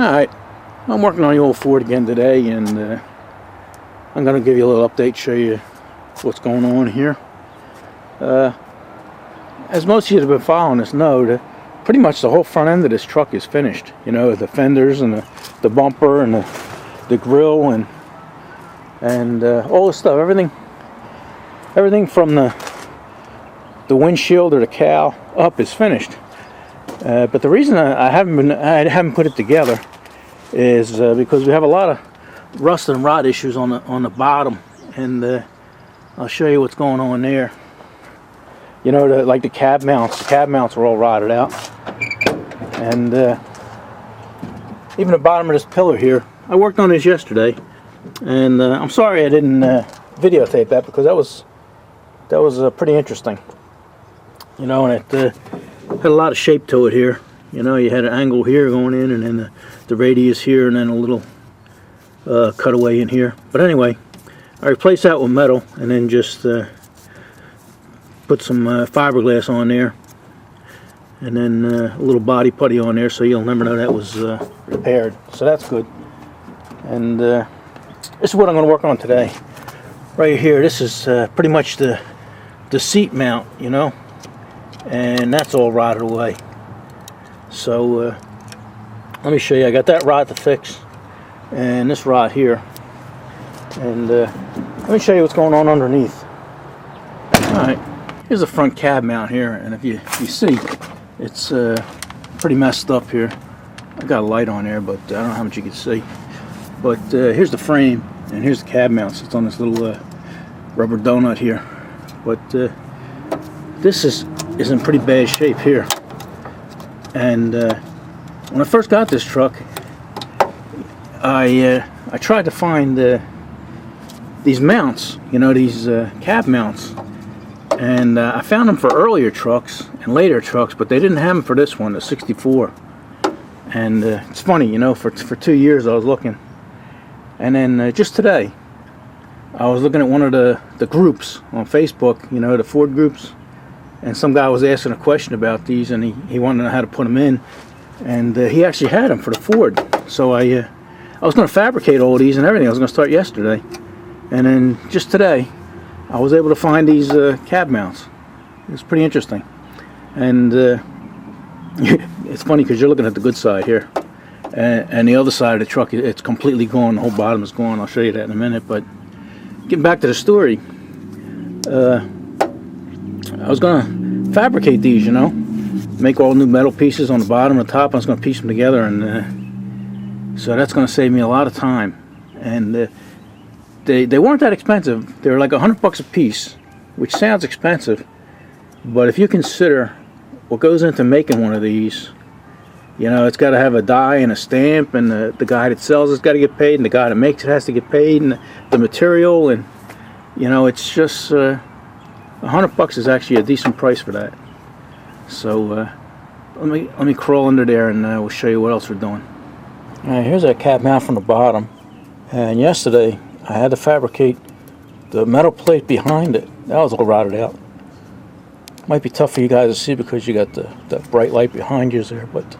Alright, I'm working on the old Ford again today, and I'm going to give you a little update, show you what's going on here. As most of you that have been following this know, that pretty much the whole front end of this truck is finished. You know, the fenders and the bumper and the grill and all this stuff, everything from the windshield or the cowl up is finished. But the reason I haven't put it together is because we have a lot of rust and rot issues on the bottom, and I'll show you what's going on there. You know, like the cab mounts. The cab mounts are all rotted out, and even the bottom of this pillar here. I worked on this yesterday, and I'm sorry I didn't videotape that, because that was pretty interesting. You know, and it had a lot of shape to it here. You know, you had an angle here going in, and then the radius here, and then a little cutaway in here. But anyway, I replaced that with metal, and then just put some fiberglass on there, and then a little body putty on there, so you'll never know that was repaired. So that's good. And this is what I'm going to work on today. Right here, this is pretty much the seat mount, you know, and that's all rotted away. So let me show you. I got that rod to fix, and this rod here, and let me show you what's going on underneath. Alright, here's the front cab mount here, and if you see, it's pretty messed up here. I got a light on there, but I don't know how much you can see. But here's the frame, and here's the cab mount. So it's on this little rubber donut here. But this is in pretty bad shape here. And when I first got this truck, I tried to find these mounts, you know, these cab mounts, and I found them for earlier trucks and later trucks, but they didn't have them for this one, the 64. And it's funny, you know, for 2 years I was looking, and then just today I was looking at one of the groups on Facebook, you know, the Ford groups, and some guy was asking a question about these, and he wanted to know how to put them in, and he actually had them for the Ford. So I was going to fabricate all these and everything. I was going to start yesterday, and then just today I was able to find these cab mounts. It's pretty interesting, and it's funny because you're looking at the good side here, and the other side of the truck, it's completely gone. The whole bottom is gone. I'll show you that in a minute. But getting back to the story, I was going to fabricate these, you know, make all new metal pieces on the bottom and the top. I was going to piece them together, and so that's going to save me a lot of time. And they weren't that expensive. They were like $100 a piece, which sounds expensive, but if you consider what goes into making one of these, you know, it's got to have a die and a stamp, and the guy that sells it's got to get paid, and the guy that makes it has to get paid, and the material, and you know, it's just $100 is actually a decent price for that. So let me crawl under there, and we'll show you what else we're doing. Alright, here's that cab mount from the bottom, and yesterday I had to fabricate the metal plate behind it. That was all rotted out. Might be tough for you guys to see because you got the bright light behind you there, but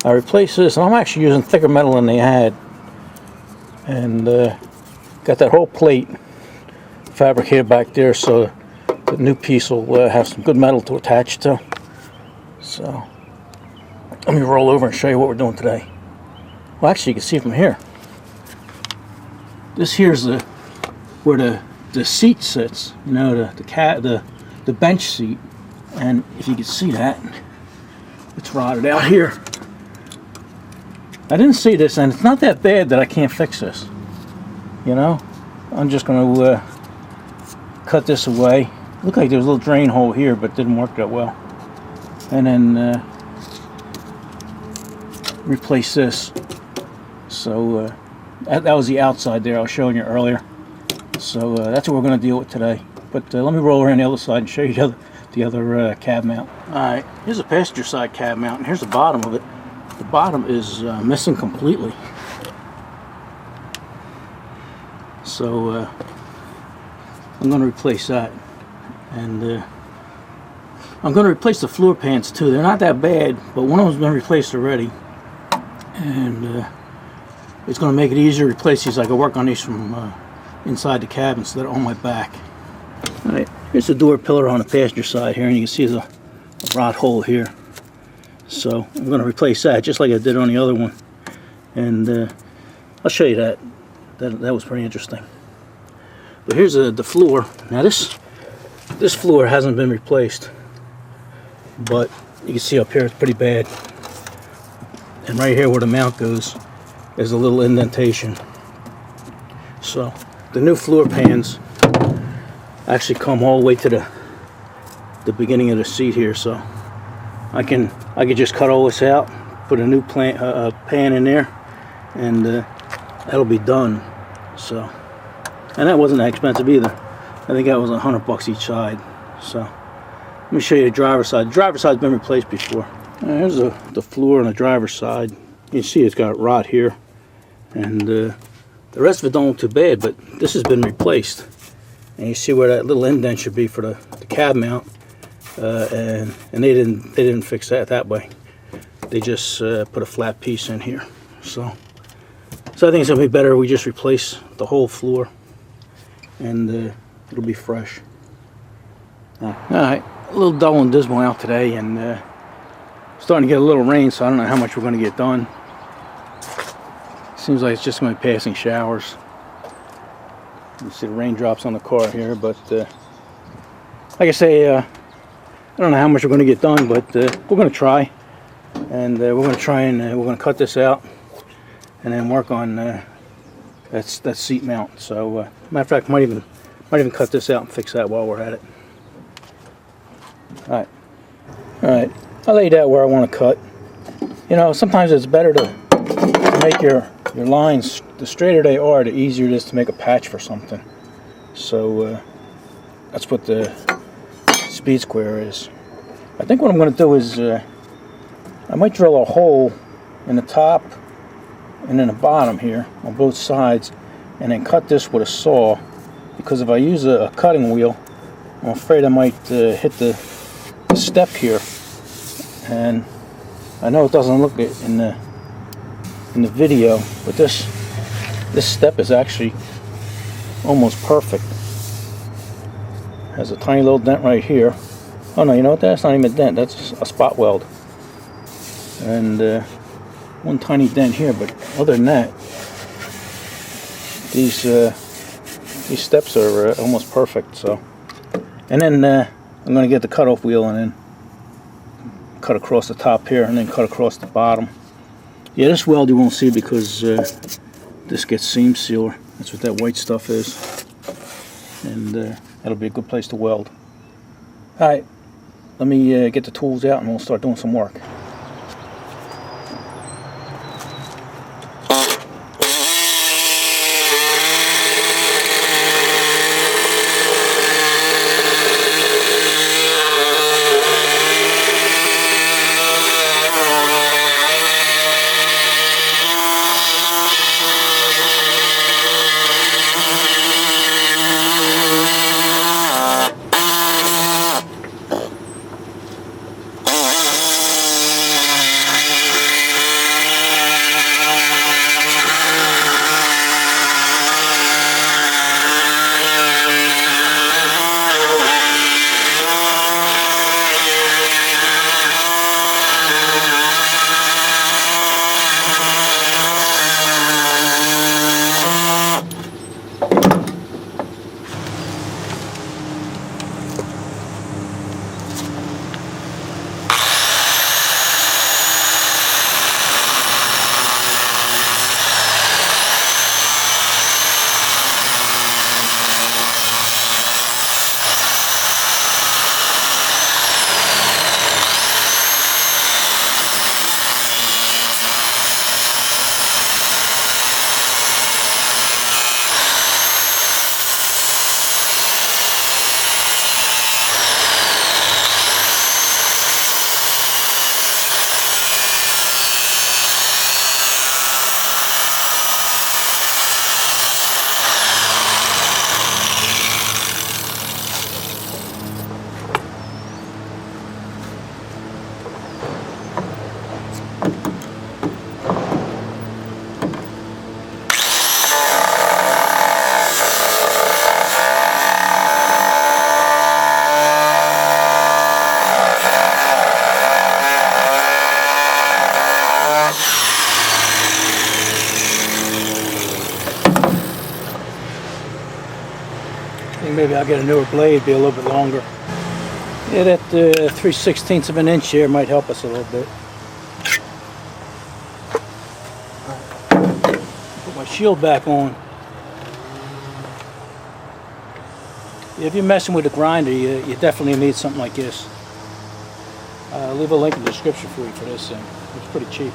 I replaced this, and I'm actually using thicker metal than they had, and got that whole plate fabricated back there, so the new piece will have some good metal to attach to. So let me roll over and show you what we're doing today. Well, actually, you can see from here. This here's where the seat sits. You know, the bench seat, and if you can see that, it's rotted out here. I didn't see this, and it's not that bad that I can't fix this. You know, I'm just going to cut this away. Looked like there was a little drain hole here, but it didn't work that well. And then replace this. So that was the outside there I was showing you earlier. So that's what we're going to deal with today. But let me roll around the other side and show you the other cab mount. Alright, here's the passenger side cab mount, and here's the bottom of it. The bottom is missing completely. So I'm going to replace that. And I'm going to replace the floor pans too. They're not that bad, but one of them's been replaced already, and it's going to make it easier to replace these. I can work on these from inside the cabin so they're on my back. Alright, here's the door pillar on the passenger side here, and you can see there's a rod hole here. So I'm going to replace that just like I did on the other one, and I'll show you that. That was pretty interesting. But here's the floor. Now this floor hasn't been replaced, but you can see up here it's pretty bad. And right here where the mount goes, there's a little indentation. So the new floor pans actually come all the way to the beginning of the seat here. So I can just cut all this out, put a new pan in there, and that'll be done. So, and that wasn't that expensive either. I think that was $100 each side. So let me show you the driver's side. The driver's side's been replaced before. Here's the floor on the driver's side. You can see it's got rot here, and the rest of it don't look too bad, but this has been replaced. And you see where that little indent should be for the cab mount, and they didn't fix that way. They just put a flat piece in here. So I think it's gonna be better if we just replace the whole floor, and it'll be fresh. Alright, a little dull and dismal out today, and starting to get a little rain, so I don't know how much we're going to get done. Seems like it's just going to be passing showers. You see the raindrops on the car here, but like I say, I don't know how much we're going to get done, but we're going to try, and we're going to try and we're going to cut this out, and then work on that seat mount. So matter of fact, might even cut this out and fix that while we're at it. All right. I laid out where I want to cut. You know, sometimes it's better to make your lines, the straighter they are, the easier it is to make a patch for something. So that's what the speed square is. I think what I'm going to do is I might drill a hole in the top and in the bottom here on both sides, and then cut this with a saw, because if I use a cutting wheel, I'm afraid I might hit the step here, and I know it doesn't look it in the video, but this step is actually almost perfect. Has a tiny little dent right here. Oh no, you know what? That's not even a dent. That's a spot weld, and one tiny dent here. But other than that, these steps are almost perfect. So, and then I'm going to get the cutoff wheel and then cut across the top here, and then cut across the bottom. Yeah, this weld you won't see because this gets seam sealer. That's what that white stuff is, and that'll be a good place to weld. All right, let me get the tools out and we'll start doing some work. I think maybe I'll get a newer blade, be a little bit longer. Yeah, that 3/16 of an inch here might help us a little bit. Put my shield back on. If you're messing with a grinder, you definitely need something like this. I'll leave a link in the description for you for this thing. It's pretty cheap.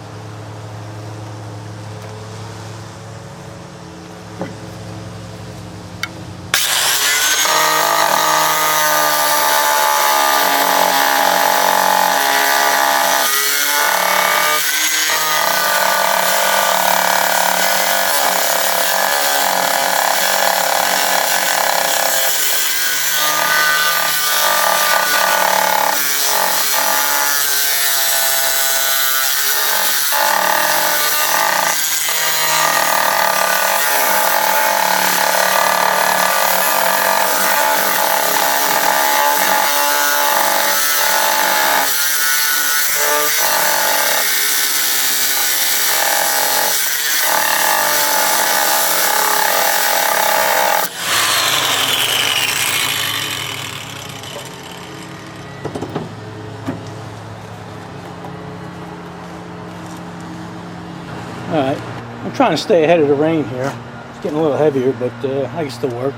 Alright, I'm trying to stay ahead of the rain here. It's getting a little heavier, but I can still work.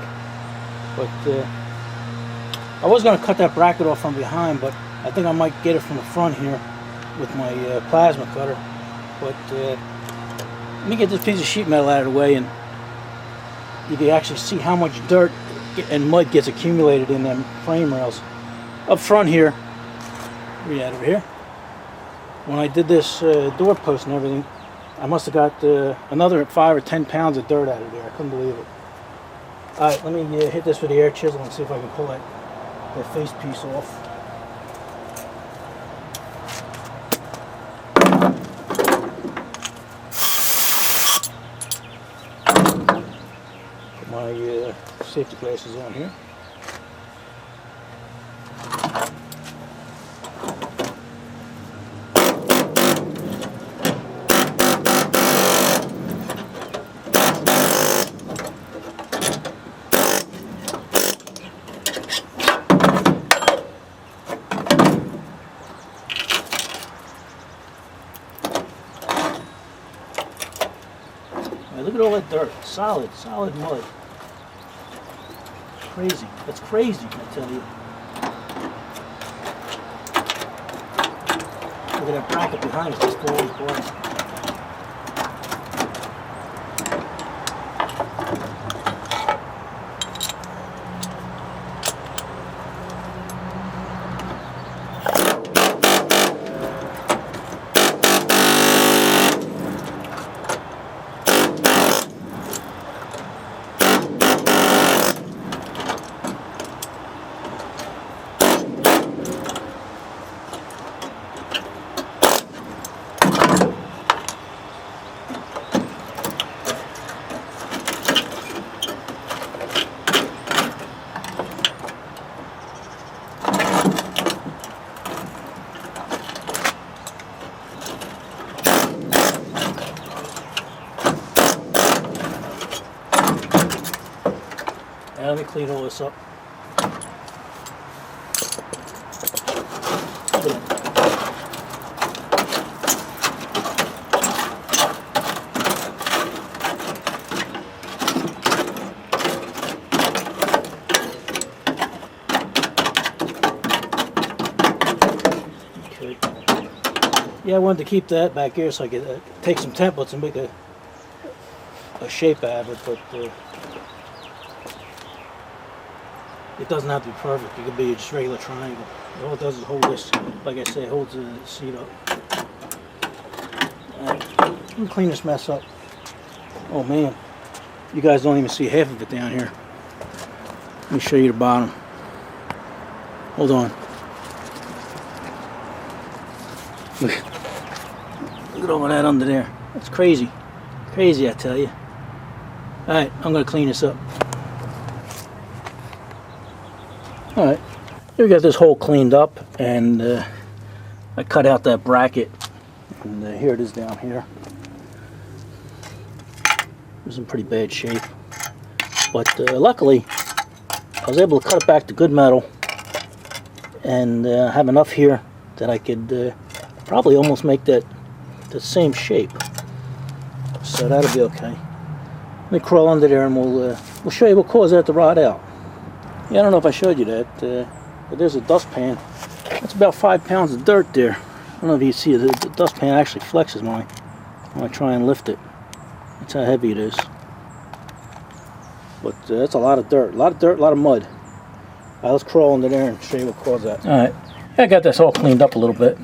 But I was going to cut that bracket off from behind, but I think I might get it from the front here with my plasma cutter. But let me get this piece of sheet metal out of the way, and you can actually see how much dirt and mud gets accumulated in them frame rails. Up front here, where you at over here? When I did this door post and everything, I must have got another 5 or 10 pounds of dirt out of there. I couldn't believe it. Alright, let me hit this with the air chisel and see if I can pull that face piece off. Put my safety glasses on here. Look at all that dirt. Solid mud. Crazy. That's crazy, I tell you. Look at that bracket behind us just falling apart. Now let me clean all this up. Okay. Yeah, I wanted to keep that back here so I could take some templates and make a shape out of it, but it doesn't have to be perfect. It could be just a regular triangle. All it does is hold this, like I say, holds the seat up. Alright, let me clean this mess up. Oh man, you guys don't even see half of it down here. Let me show you the bottom. Hold on. Look at all that under there. That's crazy. Crazy, I tell you. Alright, I'm going to clean this up. Alright, here we got this hole cleaned up, and I cut out that bracket. and here it is down here. It was in pretty bad shape, but luckily I was able to cut it back to good metal and have enough here that I could probably almost make that the same shape. So that'll be okay. Let me crawl under there and we'll show you what caused that to rot out. Yeah, I don't know if I showed you that, but there's a dustpan. That's about 5 pounds of dirt there. I don't know if you see it. The dustpan actually flexes when I try and lift it. That's how heavy it is. But that's a lot of dirt. A lot of mud. Alright, let's crawl under there and show you what caused that. Alright, I got this all cleaned up a little bit.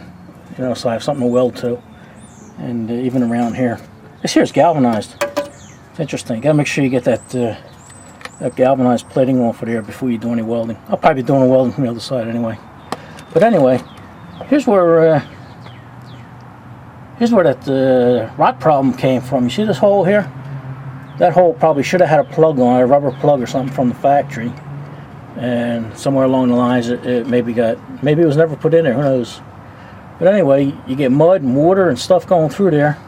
You know, so I have something to weld to. And even around here. This here is galvanized. It's interesting. You gotta make sure you get that galvanized plating off of there before you do any welding. I'll probably be doing the welding from the other side anyway. But anyway, here's where that rot problem came from. You see this hole here? That hole probably should have had a plug on it, a rubber plug or something from the factory. And somewhere along the lines it maybe it was never put in there, who knows. But anyway, you get mud and water and stuff going through there.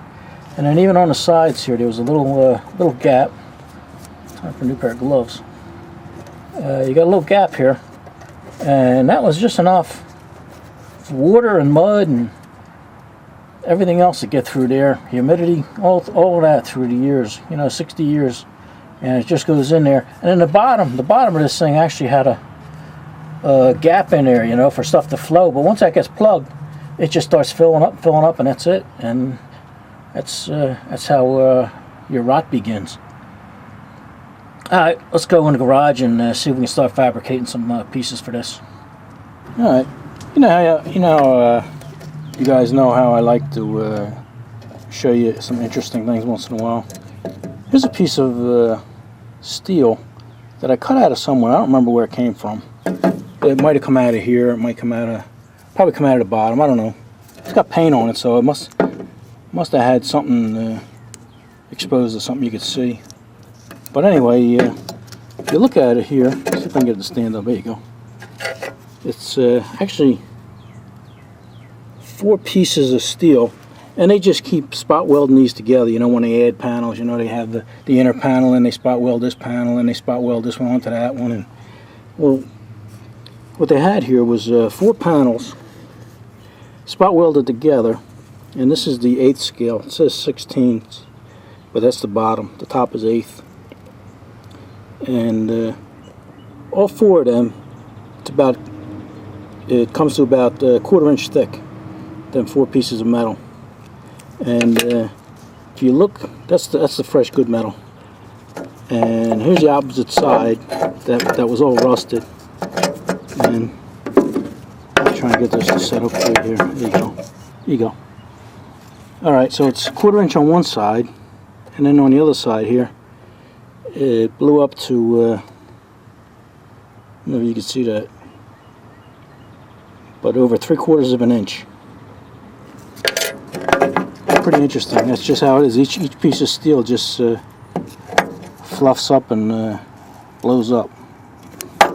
And then even on the sides here, there was a little gap. Time for a new pair of gloves. You got a little gap here. And that was just enough water and mud and everything else to get through there, humidity, all of that through the years, 60 years, and it just goes in there. And then the bottom of this thing actually had a gap in there, for stuff to flow. But once that gets plugged, it just starts filling up, and that's it. And that's how your rot begins. All right, let's go in the garage and see if we can start fabricating some pieces for this. All right, you guys know how I like to show you some interesting things once in a while. Here's a piece of steel that I cut out of somewhere. I don't remember where it came from. It might have come out of here. It might probably come out of the bottom. I don't know. It's got paint on it, so it must have had something exposed to something you could see. But anyway, if you look at it here, see if I can get it to stand up. There you go. It's actually 4 pieces of steel, and they just keep spot welding these together. When they add panels, they have the inner panel, and they spot weld this panel, and they spot weld this one onto that one. And well, what they had here was 4 panels spot welded together, and this is the 1/8 scale. It says 16ths, but that's the bottom. The top is 1/8, and all 4 of them, it comes to about a 1/4 inch thick. Them 4 pieces of metal, and if you look, that's the fresh good metal. And here's the opposite side that was all rusted. And I'm trying to get this to set up right here. There you go. There you go. All right, so it's 1/4 inch on one side, and then on the other side here, it blew up to. I don't know if you can see that, but over 3/4 of an inch. Pretty interesting. That's just how it is. Each piece of steel just fluffs up and blows up.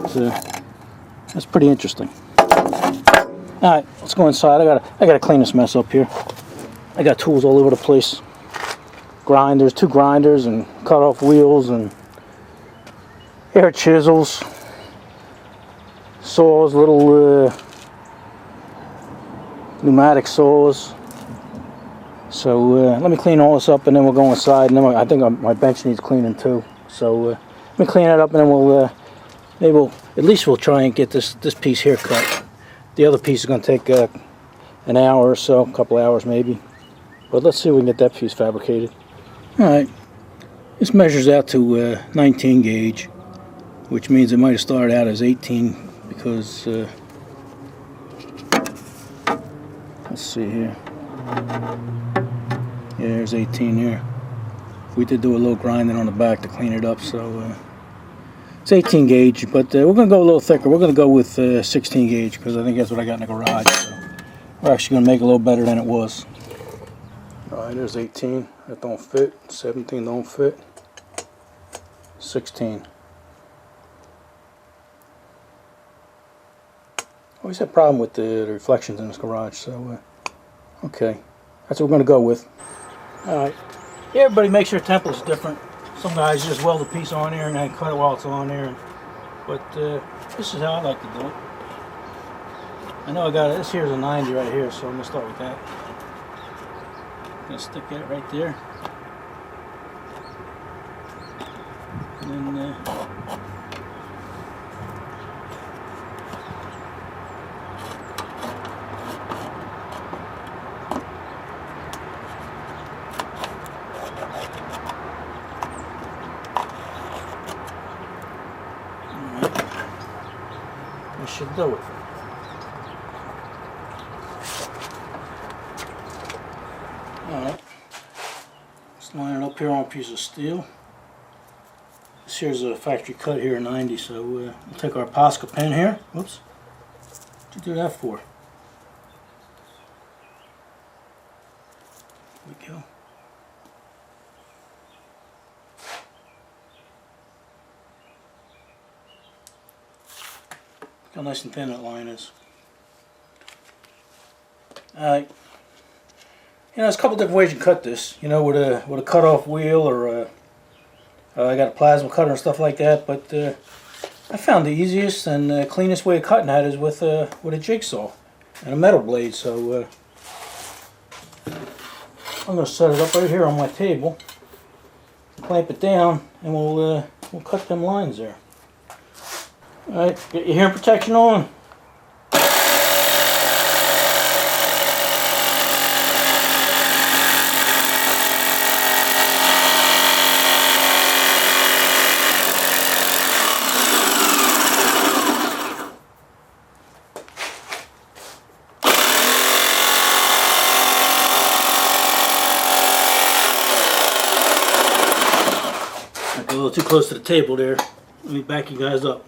So that's pretty interesting. All right, let's go inside. I gotta clean this mess up here. I got tools all over the place. Grinders, 2 grinders, and cut off wheels, and air chisels, saws, little pneumatic saws. So let me clean all this up, and then we'll go inside. And then I think my bench needs cleaning too. So let me clean it up, and then at least we'll try and get this piece here cut. The other piece is going to take an hour or so, a couple hours maybe. But let's see if we can get that piece fabricated. All right, this measures out to 19 gauge, which means it might have started out as 18 because let's see here. Yeah, there's 18 here. We did do a little grinding on the back to clean it up, so it's 18 gauge, but we're going to go a little thicker. We're going to go with 16 gauge because I think that's what I got in the garage. So we're actually going to make it a little better than it was. Alright, there's 18. That don't fit. 17 don't fit. 16. Always had a problem with the reflections in this garage, so okay. That's what we're going to go with. Alright. Yeah, everybody makes their templates different. Some guys just weld a piece on there and then cut it while it's on there. But this is how I like to do it. I know I got it. This here's a 90 right here, so I'm going to start with that. I'm going to stick that right there. And then we should do it. Alright, let's line it up here on a piece of steel. This here's a factory cut here, 90, so we'll take our Posca pen here. Whoops, what'd you do that for? There we go. Look how nice and thin that line is. Alright. You know, there's a couple different ways you can cut this. You know, with a cut-off wheel, or I got a plasma cutter and stuff like that. But I found the easiest and cleanest way of cutting that is with a jigsaw and a metal blade. So I'm going to set it up right here on my table, clamp it down, and we'll cut them lines there. All right, get your hearing protection on. A little too close to the table there. Let me back you guys up.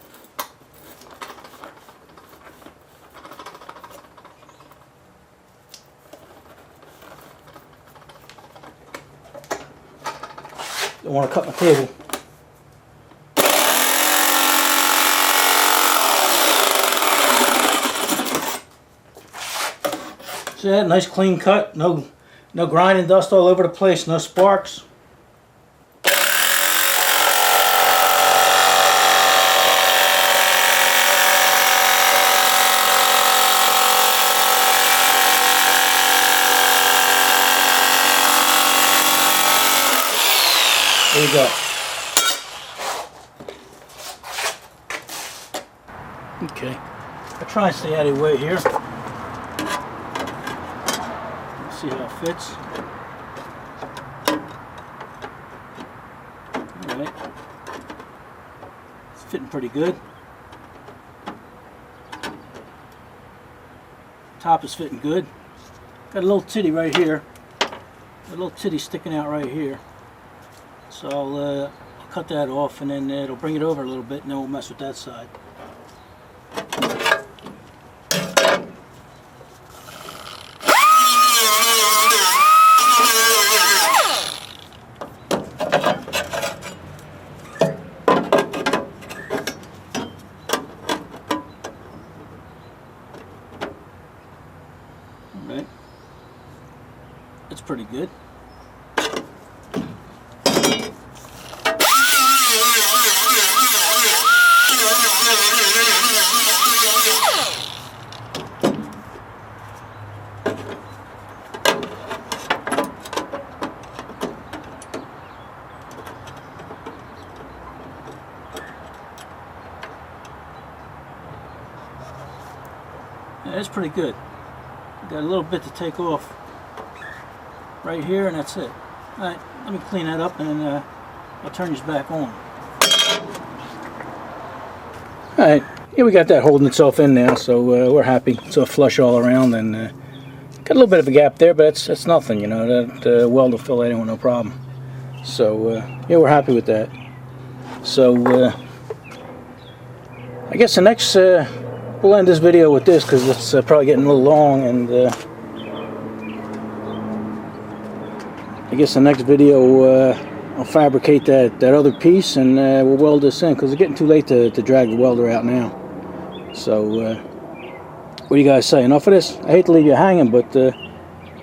Don't want to cut my table. See that? Nice clean cut. No grinding dust all over the place. No sparks. There you go. Okay. I'll try and stay out of the way here. Let's see how it fits. Alright. It's fitting pretty good. Top is fitting good. Got a little titty right here. A little titty sticking out right here. So I'll cut that off, and then it'll bring it over a little bit, and then we'll mess with that side. Alright. That's pretty good. Yeah, that's pretty good. Got a little bit to take off right here, and that's it. Alright, let me clean that up, and then I'll turn this back on. Alright, yeah, we got that holding itself in now, so we're happy. It's all flush all around, and got a little bit of a gap there, but that's nothing, you know. That weld will fill that in with no problem. So yeah, we're happy with that. So I guess the next we'll end this video with this, because it's probably getting a little long, and I guess the next video I'll fabricate that other piece, and we'll weld this in, because it's getting too late to drag the welder out now. So what do you guys say? Enough of this? I hate to leave you hanging, but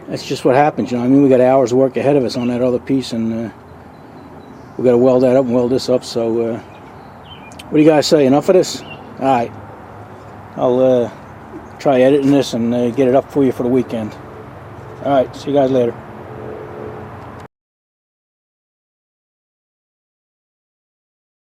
that's just what happens, you know. I mean, we got hours of work ahead of us on that other piece, and we got to weld that up and weld this up. So, what do you guys say? Enough of this? All right. I'll try editing this and get it up for you for the weekend. All right. See you guys later.